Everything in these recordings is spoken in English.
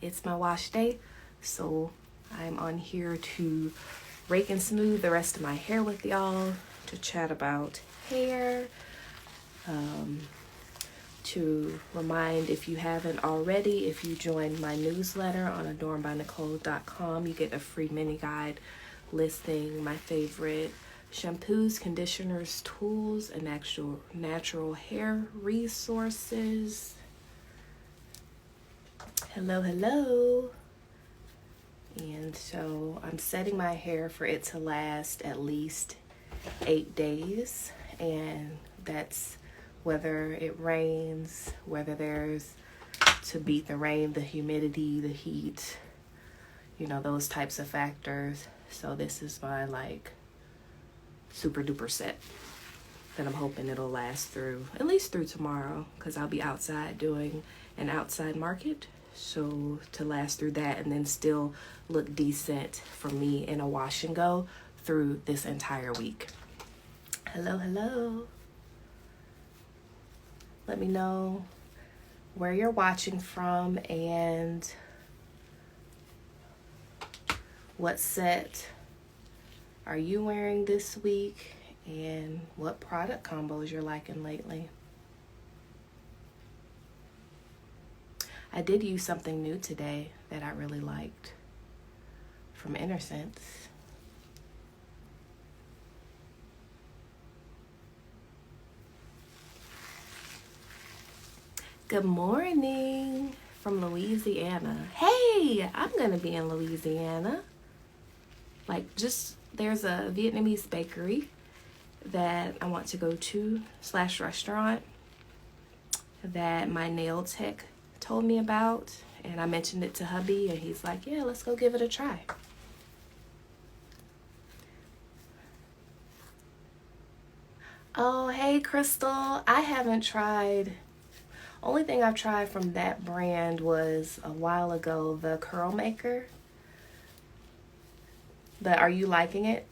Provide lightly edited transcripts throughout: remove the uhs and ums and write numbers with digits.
it's my wash day, so I'm on here to rake and smooth the rest of my hair with y'all, to chat about hair, to remind, if you haven't already, if you join my newsletter on adornedbynicole.com, you get a free mini guide listing my favorite shampoos, conditioners, tools, and actual natural hair resources. Hello. And so I'm setting my hair for it to last at least 8 days, and that's whether it rains, whether there's, to beat the rain, the humidity, the heat, those types of factors. So this is my super duper set that I'm hoping it'll last through, at least through tomorrow, because I'll be outside doing an outside market. So to last through that and then still look decent for me in a wash and go through this entire week. Hello. Let me know where you're watching from and what set are you wearing this week and what product combos you're liking lately. I did use something new today that I really liked from Innersense. Good morning from Louisiana. Hey, I'm gonna be in Louisiana. There's a Vietnamese bakery that I want to go to / restaurant that my nail tech told me about, and I mentioned it to hubby, and he's like, yeah, let's go give it a try. Oh, hey, Crystal. I haven't tried. Only thing I've tried from that brand was a while ago, the Curl Maker. But are you liking it?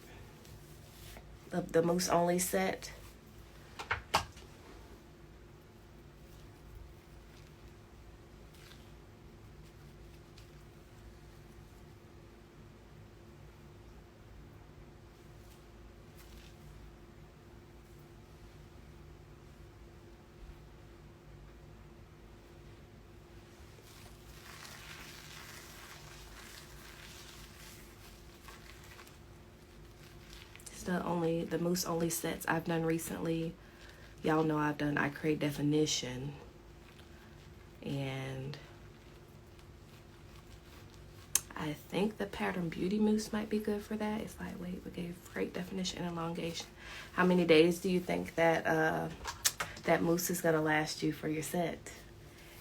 The mousse only set? The mousse only sets I've done recently. Y'all know I've done I Create Definition, and I think the Pattern Beauty mousse might be good for that. It's lightweight, but gave great definition and elongation. How many days do you think that that mousse is gonna last you for your set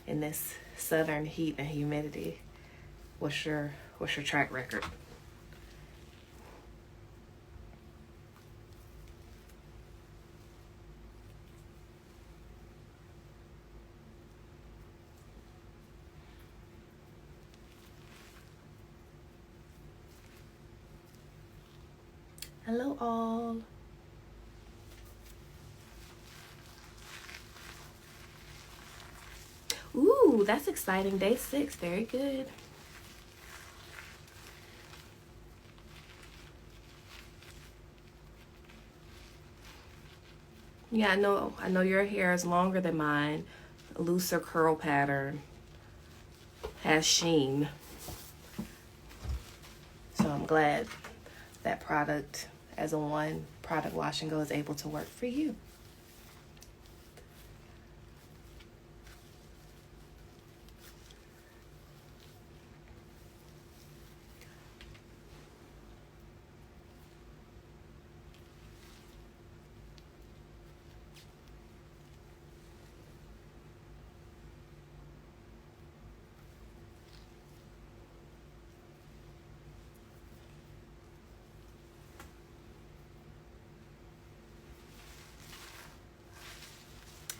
in this southern heat and humidity? What's your track record? Hello all. Ooh, that's exciting. Day 6, very good. Yeah, I know your hair is longer than mine. A looser curl pattern. Has sheen. So I'm glad that product as a one product wash and go is able to work for you.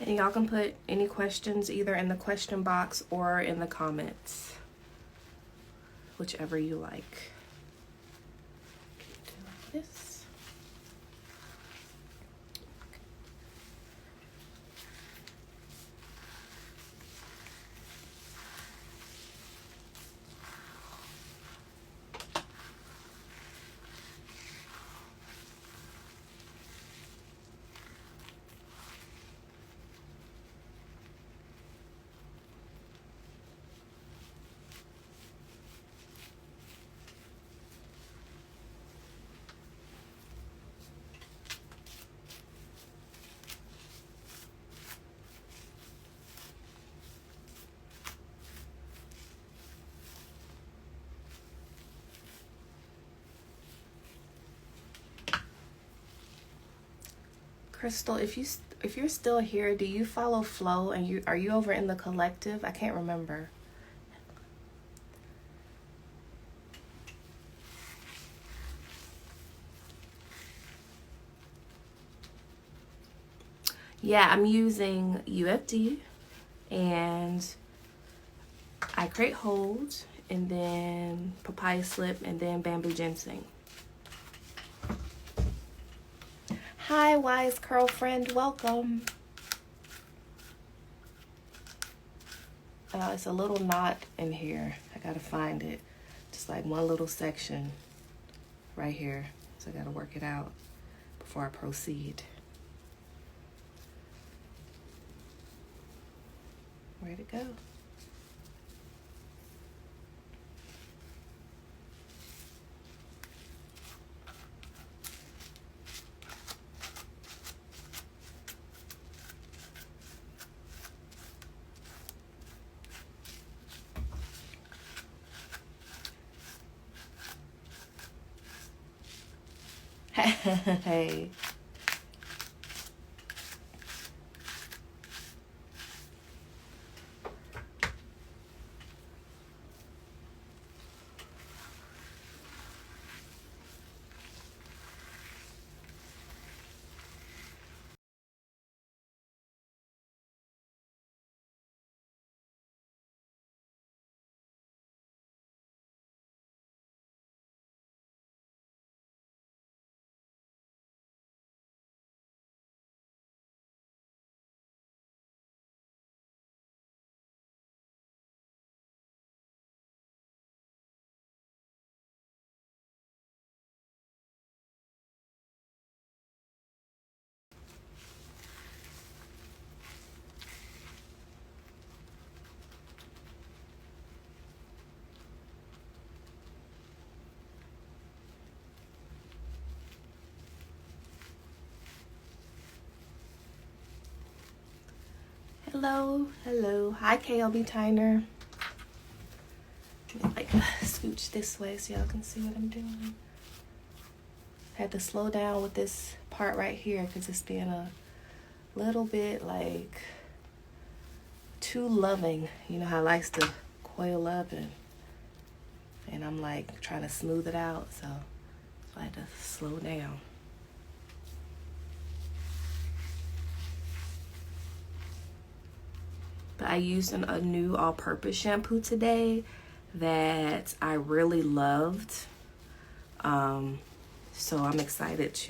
And y'all can put any questions either in the question box or in the comments, whichever you like. This. Crystal, if you're still here, do you follow Flo, and are you over in the collective? I can't remember. Yeah, I'm using UFD, and I create hold, and then papaya slip, and then bamboo ginseng. Hi, wise curl friend, welcome. It's a little knot in here. I gotta find it. Just like one little section right here. So I gotta work it out before I proceed. Where'd it go? Hey. Hello, hello. Hi, KLB Tyner. Like, scooch this way so y'all can see what I'm doing. Had to slow down with this part right here because it's being a little bit like too loving. You know how it likes to coil up, and I'm like trying to smooth it out, so I had to slow down. But I used a new all-purpose shampoo today that I really loved. So I'm excited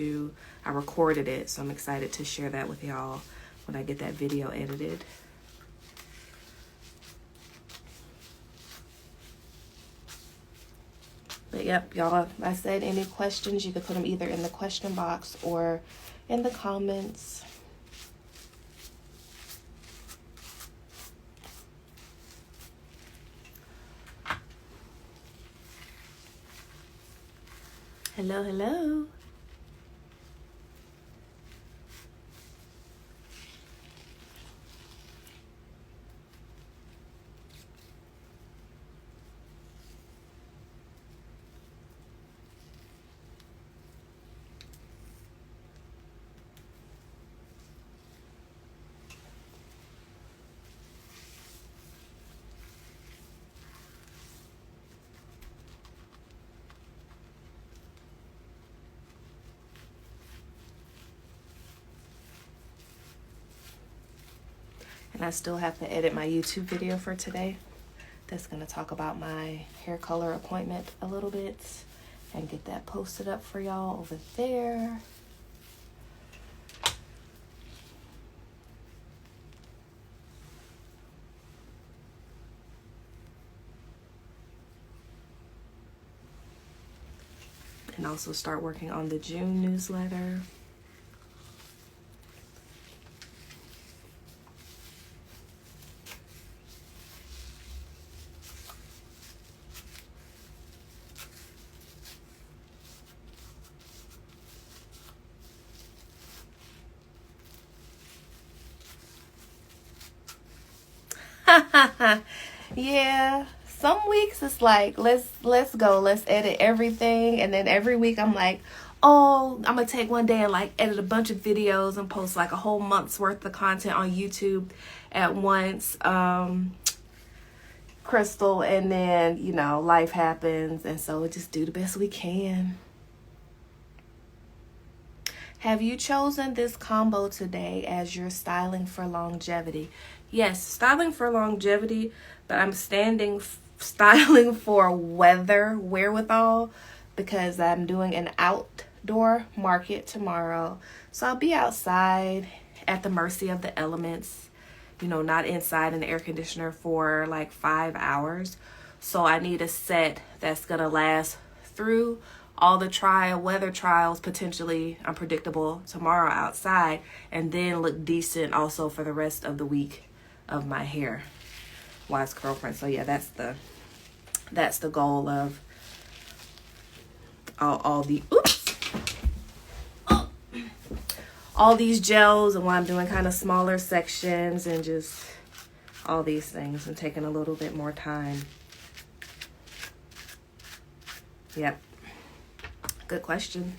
I recorded it, so I'm excited to share that with y'all when I get that video edited. But yep, y'all, I said any questions, you could put them either in the question box or in the comments. Hello, hello. And I still have to edit my YouTube video for today. That's going to talk about my hair color appointment a little bit and get that posted up for y'all over there. And also start working on the June newsletter. Yeah, some weeks it's like let's go, let's edit everything, and then every week I'm like, oh, I'm gonna take one day and like edit a bunch of videos and post like a whole month's worth of content on YouTube at once, Crystal, and then, you know, life happens, and so we just do the best we can. Have you chosen this combo today as your styling for longevity? Yes, styling for longevity, but I'm styling for weather wherewithal, because I'm doing an outdoor market tomorrow. So I'll be outside at the mercy of the elements, you know, not inside in the air conditioner for like 5 hours. So I need a set that's gonna last through all the weather trials, potentially unpredictable tomorrow outside, and then look decent also for the rest of the week of my hair. Wise girlfriend. So yeah, that's the goal of all these gels, and why I'm doing kind of smaller sections and just all these things and taking a little bit more time. Yep. Good question.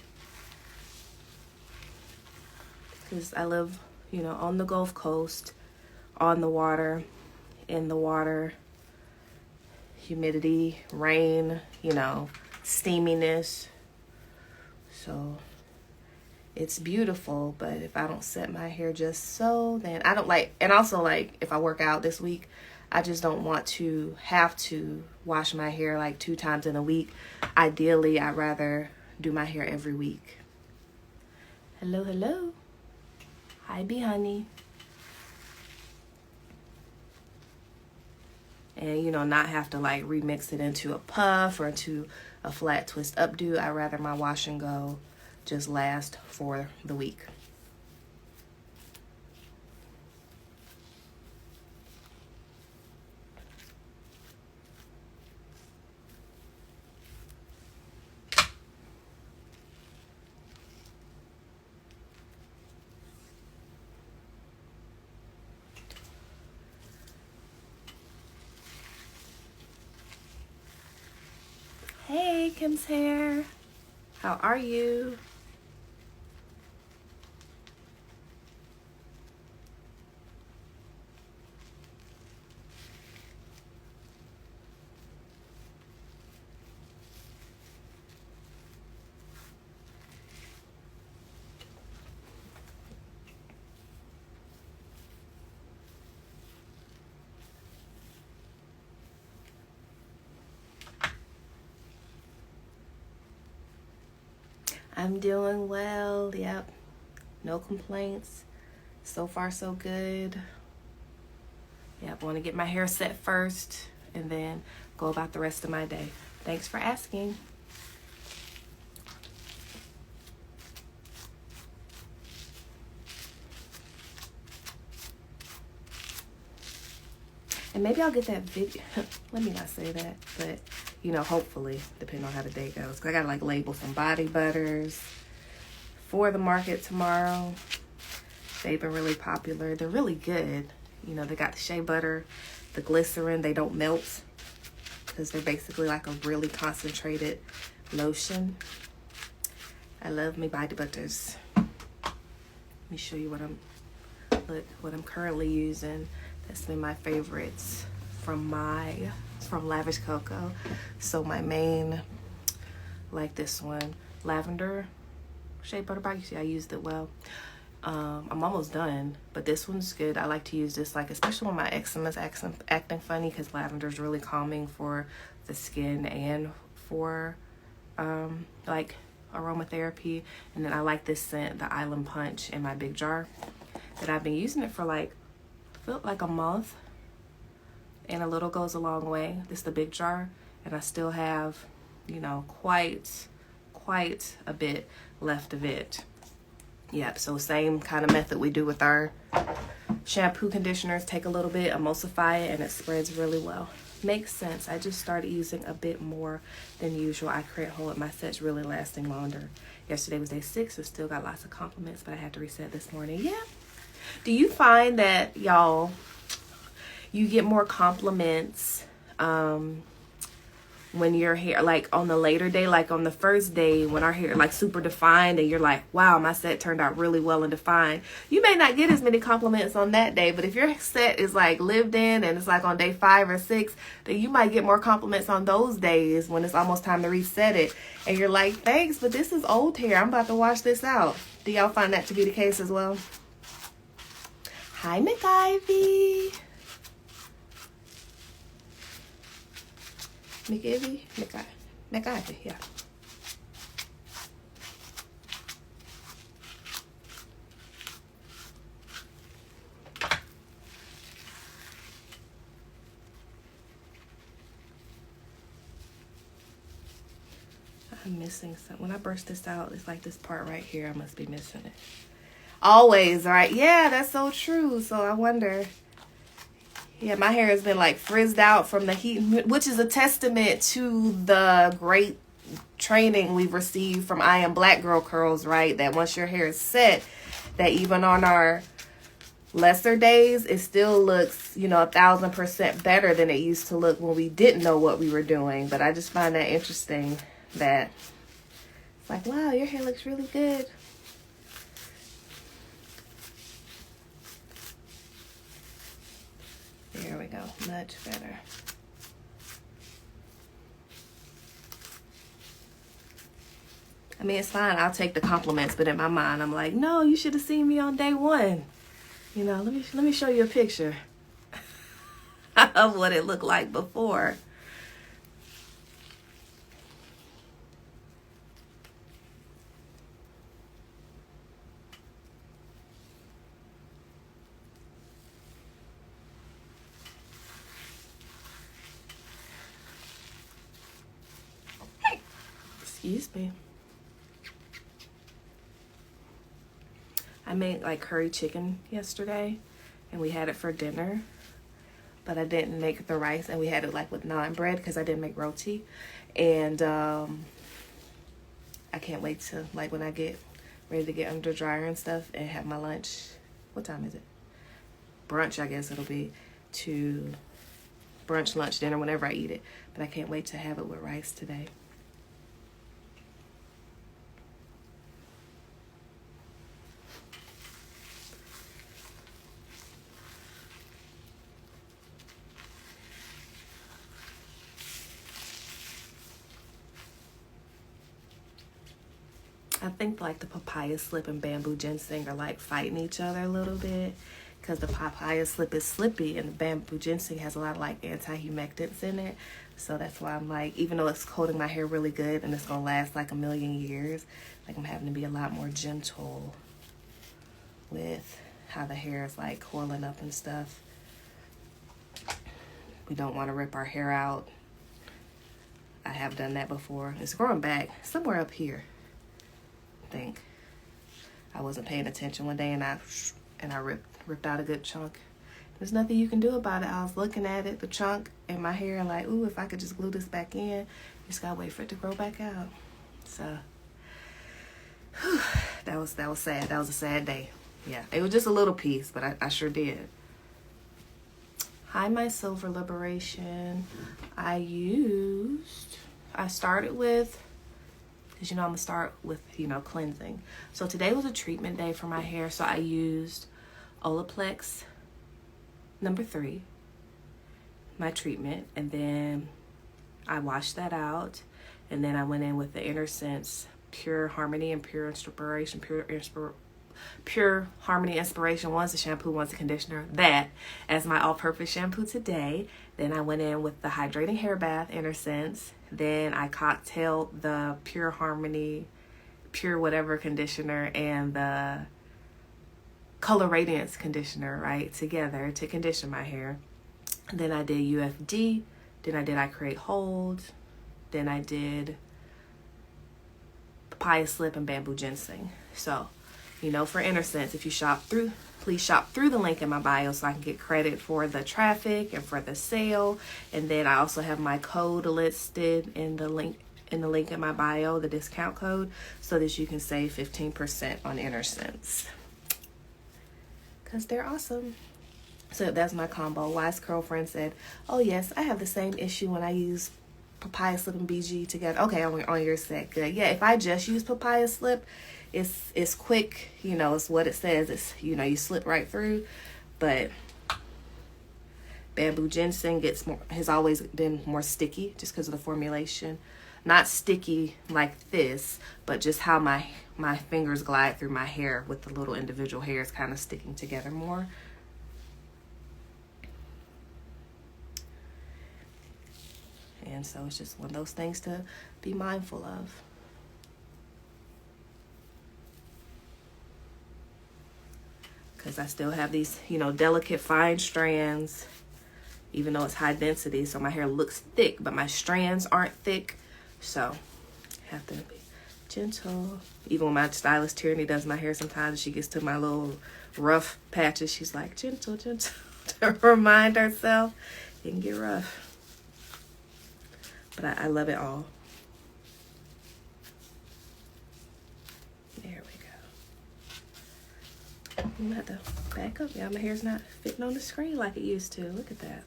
Because I live, you know, on the Gulf Coast, on the water, in the water, humidity, rain, you know, steaminess. So it's beautiful, but if I don't set my hair just so, then I don't like, and also like if I work out this week, I just don't want to have to wash my hair like 2 times in a week. Ideally, I'd rather do my hair every week. Hello, hello. Hi, B honey. And, you know, not have to like remix it into a puff or into a flat twist updo. I'd rather my wash and go just last for the week. Hey, Kim's hair. How are you? I'm doing well. Yep. No complaints. So far, so good. Yep. I want to get my hair set first and then go about the rest of my day. Thanks for asking. And maybe I'll get that video. Let me not say that, but you know, hopefully, depending on how the day goes. 'Cause I gotta like label some body butters for the market tomorrow. They've been really popular. They're really good. You know, they got the shea butter, the glycerin. They don't melt because they're basically like a really concentrated lotion. I love my body butters. Let me show you what I'm currently using. That's been my favorites from Lavish Coco. So my main, like this one, lavender shea butter bar. You see I used it well. I'm almost done, but this one's good. I like to use this, like, especially when my eczema's acting funny, because lavender is really calming for the skin and for like aromatherapy. And then I like this scent, the Island Punch, in my big jar, that I've been using it for like a month, and a little goes a long way. This is the big jar, and I still have, you know, quite a bit left of it. Yep, so same kind of method we do with our shampoo conditioners. Take a little bit, emulsify it, and it spreads really well. Makes sense. I just started using a bit more than usual. I can't hold my sets really lasting longer. Yesterday was day 6, so still got lots of compliments, but I had to reset this morning. Yeah. Do you find that, y'all, you get more compliments when your hair, like on the later day, like on the first day when our hair like super defined and you're like, wow, my set turned out really well and defined, you may not get as many compliments on that day. But if your set is like lived in and it's like on day 5 or 6, then you might get more compliments on those days when it's almost time to reset it. And you're like, thanks, but this is old hair. I'm about to wash this out. Do y'all find that to be the case as well? Hi, McIvy. McIvy, yeah. I'm missing something. When I burst this out, it's like this part right here. I must be missing it. Always, right? Yeah, that's so true. So I wonder. Yeah, my hair has been like frizzed out from the heat, which is a testament to the great training we've received from I Am Black Girl Curls, right? That once your hair is set, that even on our lesser days, it still looks, 1,000% better than it used to look when we didn't know what we were doing. But I just find that interesting that it's like, wow, your hair looks really good. There we go. Much better. I mean, it's fine. I'll take the compliments, but in my mind, I'm like, no, you should have seen me on day 1. Let me show you a picture of what it looked like before. Excuse me. I made like curry chicken yesterday and we had it for dinner, but I didn't make the rice, and we had it like with naan bread because I didn't make roti. And I can't wait to, like, when I get ready to get under dryer and stuff and have my lunch. What time is it? Brunch, I guess it'll be, to brunch, lunch, dinner, whenever I eat it. But I can't wait to have it with rice today. I think like the papaya slip and bamboo ginseng are like fighting each other a little bit, because the papaya slip is slippy and the bamboo ginseng has a lot of like anti-humectants in it. So that's why I'm like, even though it's coating my hair really good and it's gonna last like a million years, like I'm having to be a lot more gentle with how the hair is like coiling up and stuff. We don't want to rip our hair out. I have done that before. It's growing back somewhere up here. I think I wasn't paying attention one day and I ripped out a good chunk. There's nothing you can do about it. I was looking at it, the chunk in my hair, and like, ooh, if I could just glue this back in. Just gotta wait for it to grow back out. So whew, that was sad. That was a sad day. Yeah, it was just a little piece, but I sure did. Hi, my Silver Liberation. I started with, because I'm gonna start with cleansing. So today was a treatment day for my hair, so I used Olaplex number 3, my treatment, and then I washed that out, and then I went in with the Innersense Pure Harmony and Pure Harmony Inspiration. One's a shampoo, one's a conditioner. That as my all-purpose shampoo today. Then I went in with the Hydrating Hair Bath Innersense. Then I cocktailed the Pure Harmony, Pure whatever conditioner and the Color Radiance conditioner, right, together to condition my hair. Then I did UFD. Then I did I Create Hold. Then I did Papaya Slip and Bamboo Ginseng. So, for Innersense, if you please shop through the link in my bio so I can get credit for the traffic and for the sale. And then I also have my code listed in the link in my bio, the discount code, so that you can save 15% on Innersense, because they're awesome. So that's my combo. Wise Girlfriend said, oh yes, I have the same issue when I use Papaya Slip and BG together? Okay, on your set. Good. Yeah, if I just use Papaya Slip, it's quick. You know, it's what it says. It's, you know, you slip right through. But Bamboo Ginseng has always been more sticky just because of the formulation. Not sticky like this, but just how my fingers glide through my hair with the little individual hairs kind of sticking together more. And so it's just one of those things to be mindful of. Because I still have these, you know, delicate fine strands, even though it's high density. So my hair looks thick, but my strands aren't thick. So have to be gentle. Even when my stylist Tierney does my hair sometimes, she gets to my little rough patches, she's like, gentle, gentle, to remind herself it can get rough. But I love it all. There we go. I'm gonna have to back up. Yeah, my hair's not fitting on the screen like it used to. Look at that.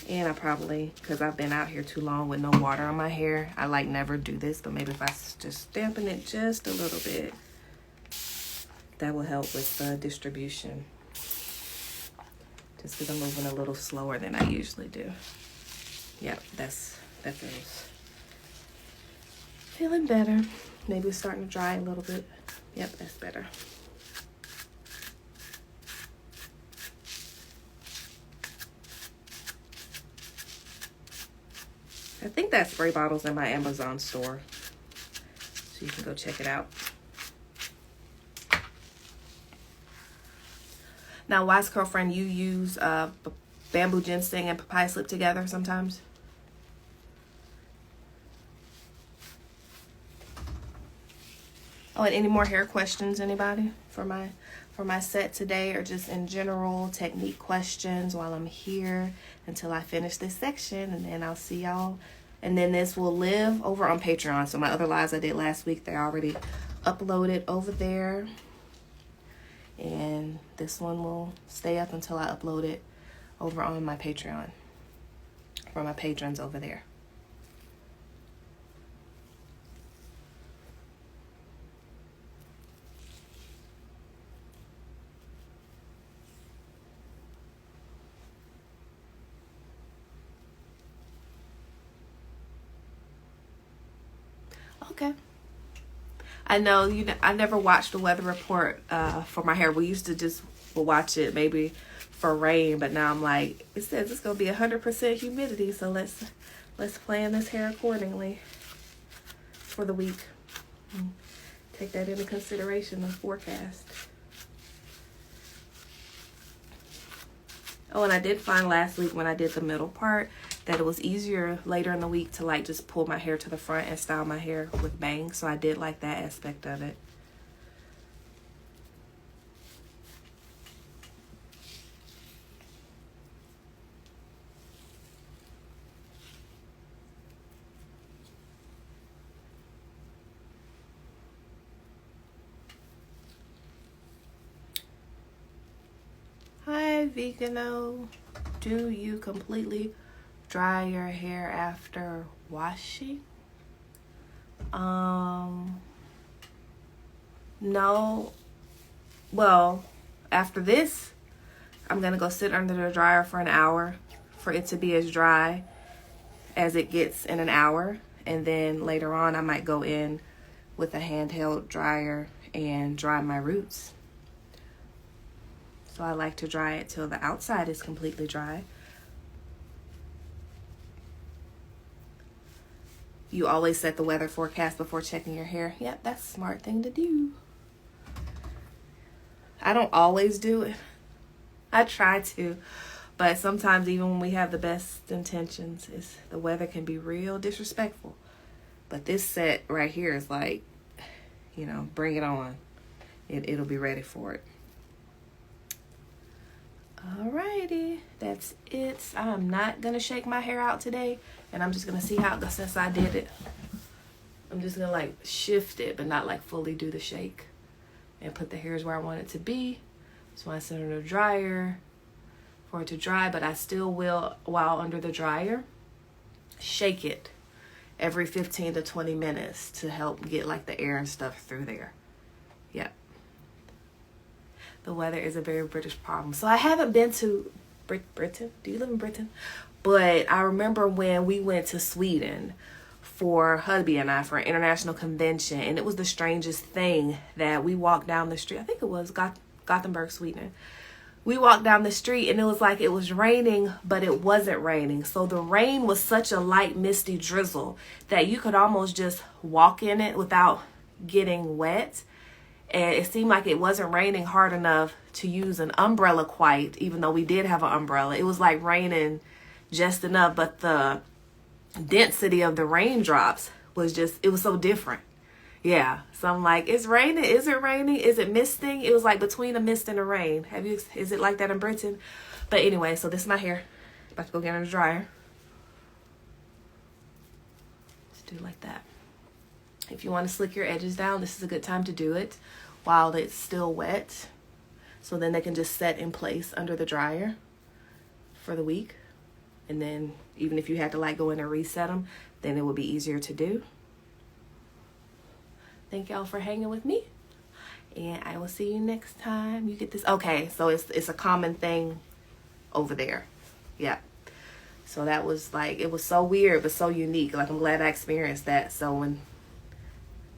And I probably, because I've been out here too long with no water on my hair, I like never do this, but maybe if I just dampen it just a little bit, that will help with distribution. Just because I'm moving a little slower than I usually do. Yep, that feels feeling better. Maybe it's starting to dry a little bit. Yep, that's better. I think that spray bottle's in my Amazon store, so you can go check it out. Now, Wise Curl Friend, you use Bamboo Ginseng and Papaya Slip together sometimes? Oh, and any more hair questions, anybody, for my set today, or just in general technique questions while I'm here until I finish this section, and then I'll see y'all. And then this will live over on Patreon. So my other lives I did last week, they're already uploaded over there. And this one will stay up until I upload it over on my Patreon for my patrons over there. Okay. I know I never watched the weather report for my hair. We used to just watch it maybe for rain, but now I'm like, it says it's gonna be 100% humidity, so let's plan this hair accordingly for the week. Take that into consideration, the forecast. Oh, and I did find last week when I did the middle part that it was easier later in the week to like just pull my hair to the front and style my hair with bangs. So I did like that aspect of it. Hi, Vegano. Do you completely dry your hair after washing? No. Well, after this, I'm gonna go sit under the dryer for an hour for it to be as dry as it gets in an hour. And then later on, I might go in with a handheld dryer and dry my roots. So I like to dry it till the outside is completely dry. You always set the weather forecast before checking your hair. Yep, that's a smart thing to do. I don't always do it. I try to. But sometimes even when we have the best intentions, the weather can be real disrespectful. But this set right here is like, you know, bring it on. It'll be ready for it. Alrighty, that's it. I'm not gonna shake my hair out today, and I'm just gonna see how it goes. Since I did it, I'm just gonna like shift it, but not like fully do the shake, and put the hairs where I want it to be. So I set it in the dryer for it to dry, but I still will, while under the dryer, shake it every 15 to 20 minutes to help get like the air and stuff through there. Yep. The weather is a very British problem. So I haven't been to Britain. Do you live in Britain? But I remember when we went to Sweden for hubby and I for an international convention, and it was the strangest thing that we walked down the street. I think it was Gothenburg, Sweden. We walked down the street and it was like it was raining, but it wasn't raining. So the rain was such a light, misty drizzle that you could almost just walk in it without getting wet. And it seemed like it wasn't raining hard enough to use an umbrella quite, even though we did have an umbrella. It was like raining just enough, but the density of the raindrops was just, it was so different. Yeah, so I'm like, it's raining. Is it raining? Is it misting? It was like between a mist and a rain. Is it like that in Britain? But anyway, so this is my hair. About to go get in the dryer. Just do it like that. If you want to slick your edges down, this is a good time to do it while it's still wet. So then they can just set in place under the dryer for the week. And then even if you had to like go in and reset them, then it would be easier to do. Thank y'all for hanging with me. And I will see you next time you get this. Okay, so it's a common thing over there. Yeah. So that was like, it was so weird, but so unique. Like, I'm glad I experienced that. So when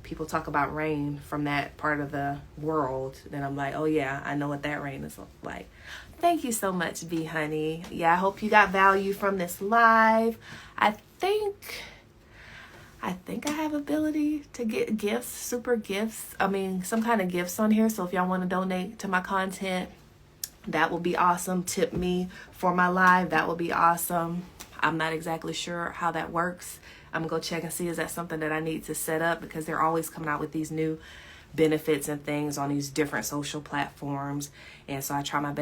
people talk about rain from that part of the world, then I'm like, oh yeah, I know what that rain is like. Thank you so much, B Honey. Yeah, I hope you got value from this live. I think I have ability to get gifts, super gifts. I mean, some kind of gifts on here. So if y'all want to donate to my content, that will be awesome. Tip me for my live. That will be awesome. I'm not exactly sure how that works. I'm going to go check and see, is that something that I need to set up? Because they're always coming out with these new benefits and things on these different social platforms. And so I try my best